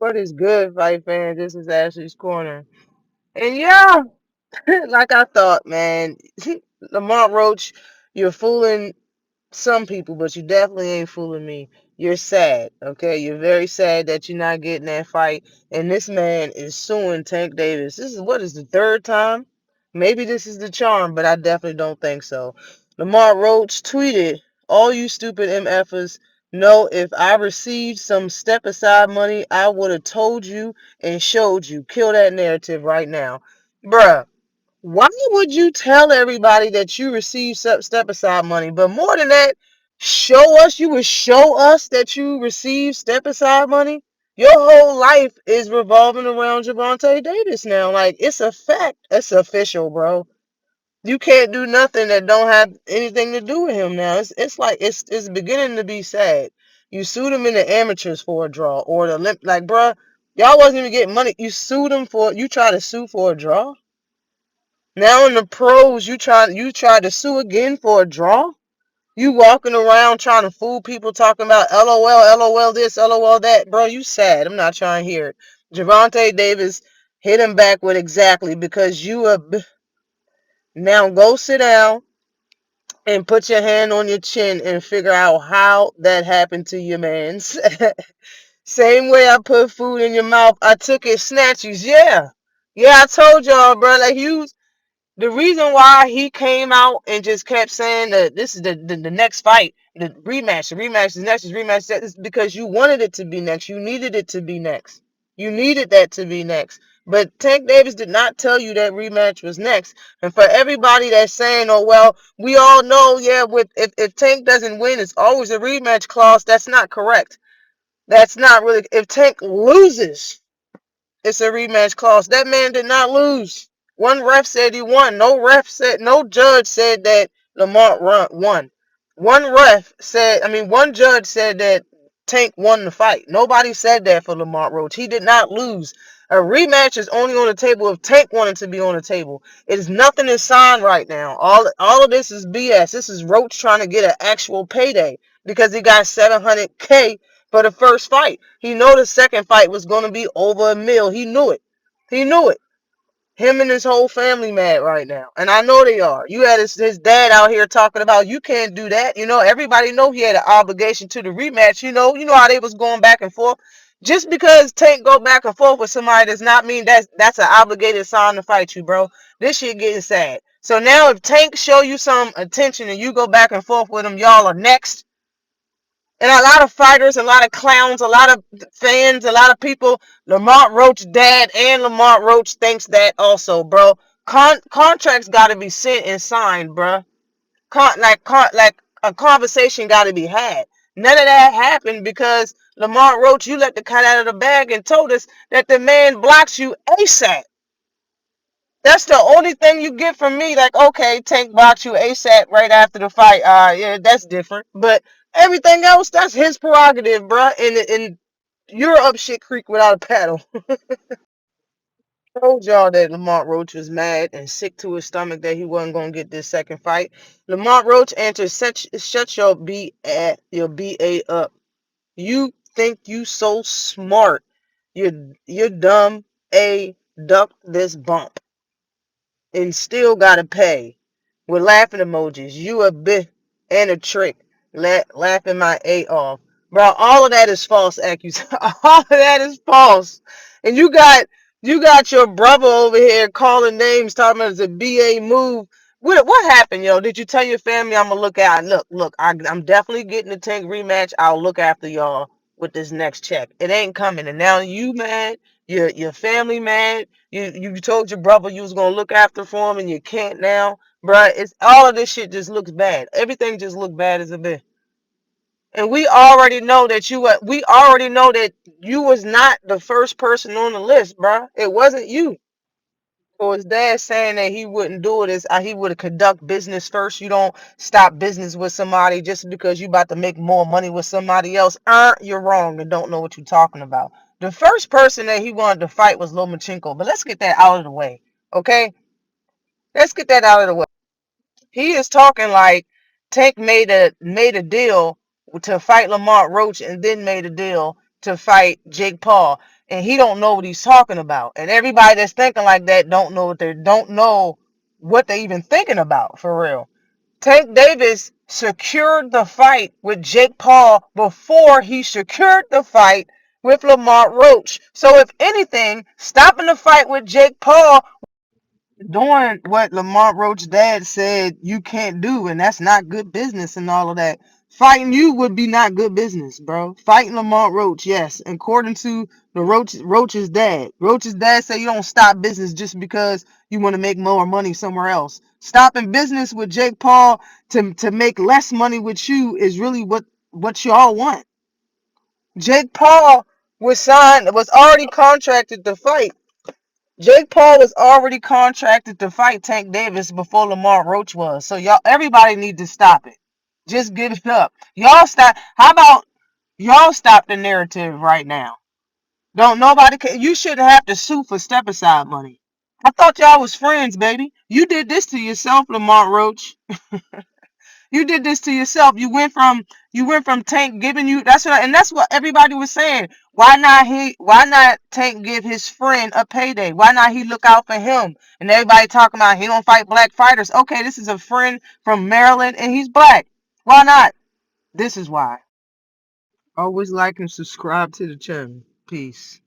What is good, fight fans? This is Ashley's Corner. And yeah, like I thought, man, Lamont Roach, you're fooling some people, but you definitely ain't fooling me. You're sad, okay? You're very sad that you're not getting that fight. And this man is suing Tank Davis. This is what is the third time? Maybe this is the charm, but I definitely don't think so. Lamar Roach tweeted, all you stupid MFers know if I received some step aside money, I would have told you and showed you. Kill that narrative right now. Bruh, why would you tell everybody that you received step aside money? But more than that, you would show us that you received step aside money. Your whole life is revolving around Javante Davis now. Like, it's a fact. It's official, bro. You can't do nothing that don't have anything to do with him now. It's like it's beginning to be sad. You sued him in the amateurs for a draw or the like, bruh, y'all wasn't even getting money. You tried to sue for a draw. Now in the pros, you try to sue again for a draw? You walking around trying to fool people talking about LOL, LOL this, LOL that. Bro, you sad. I'm not trying to hear it. Javante Davis hit him back with exactly because you are. Now go sit down and put your hand on your chin and figure out how that happened to your mans. Same way I put food in your mouth, I took it snatches. Yeah. Yeah, I told y'all, bro. Like, the reason why he came out and just kept saying that this is the next fight, the rematch, the next is rematch, that is because you wanted it to be next. You needed it to be next. You needed that to be next. But Tank Davis did not tell you that rematch was next. And for everybody that's saying, oh, well, we all know, yeah, if Tank doesn't win, it's always a rematch clause. That's not correct. That's not really. If Tank loses, it's a rematch clause. That man did not lose. One ref said he won. No judge said that Lamont won. One judge said that Tank won the fight. Nobody said that for Lamont Roach. He did not lose. A rematch is only on the table if Tank wanted to be on the table. It is nothing is signed right now. All of this is BS. This is Roach trying to get an actual payday because he got 700K for the first fight. He know the second fight was going to be over a mil. He knew it. He knew it. Him and his whole family mad right now. And I know they are. You had his dad out here talking about you can't do that. Everybody know he had an obligation to the rematch. You know how they was going back and forth. Just because Tank go back and forth with somebody does not mean that's an obligated sign to fight you, bro. This shit getting sad. So now if Tank show you some attention and you go back and forth with him, y'all are next. And a lot of fighters, a lot of clowns, a lot of fans, a lot of people, Lamont Roach dad and Lamont Roach thinks that also, bro. Contracts got to be sent and signed, bro. Like a conversation got to be had. None of that happened because Lamont Roach, you let the cat out of the bag and told us that the man blocks you ASAP. That's the only thing you get from me. Like, okay, Tank box you ASAP right after the fight. Yeah, that's different. But everything else, that's his prerogative, bruh. And you're up shit creek without a paddle. Told y'all that Lamont Roach was mad and sick to his stomach that he wasn't gonna get this second fight. Lamont Roach answered, shut your BA up. You think you so smart. You're dumb. Duck this bump and still gotta pay with laughing emojis. You a bit and a trick. Laughing my A off. Bro, all of that is false accusation. All of that is false. And you got your brother over here calling names, talking about it's a BA move. What happened, yo? Did you tell your family I'm gonna look out? Look, I'm definitely getting the Tank rematch. I'll look after y'all with this next check. It ain't coming. And now you mad, your family mad. You told your brother you was gonna look after for him and you can't now. Bruh, it's all of this shit just looks bad. Everything just look bad as a bit. And we already know that you was not the first person on the list, bruh. It wasn't you. So his dad saying that he wouldn't do it is he would conduct business first. You don't stop business with somebody just because you about to make more money with somebody else. You're wrong and don't know what you're talking about. The first person that he wanted to fight was Lomachenko, but let's get that out of the way. Okay? Let's get that out of the way. He is talking like Tank made a deal to fight Lamont Roach and then made a deal to fight Jake Paul. and he don't know what he's talking about. And everybody that's thinking like that don't know what they even thinking about for real. Tank Davis secured the fight with Jake Paul before he secured the fight with Lamont Roach. So if anything, stopping the fight with Jake Paul, doing what Lamont Roach's dad said you can't do, and that's not good business and all of that. Fighting you would be not good business, bro. Fighting Lamont Roach, yes, according to the Roach's dad. Roach's dad said you don't stop business just because you want to make more money somewhere else. Stopping business with Jake Paul to make less money with you is really what y'all want. Jake Paul was already contracted to fight. Jake Paul was already contracted to fight Tank Davis before Lamont Roach was. So y'all, everybody need to stop it. Just give it up. Y'all stop. How about y'all stop the narrative right now? Don't nobody. You shouldn't have to sue for step aside money. I thought y'all was friends, baby. You did this to yourself, Lamont Roach. You did this to yourself. You went from Tank giving you that's what everybody was saying. Why not Tank give his friend a payday? Why not he look out for him? And everybody talking about he don't fight black fighters. Okay, this is a friend from Maryland and he's black. Why not? This is why. Always like and subscribe to the channel. Peace.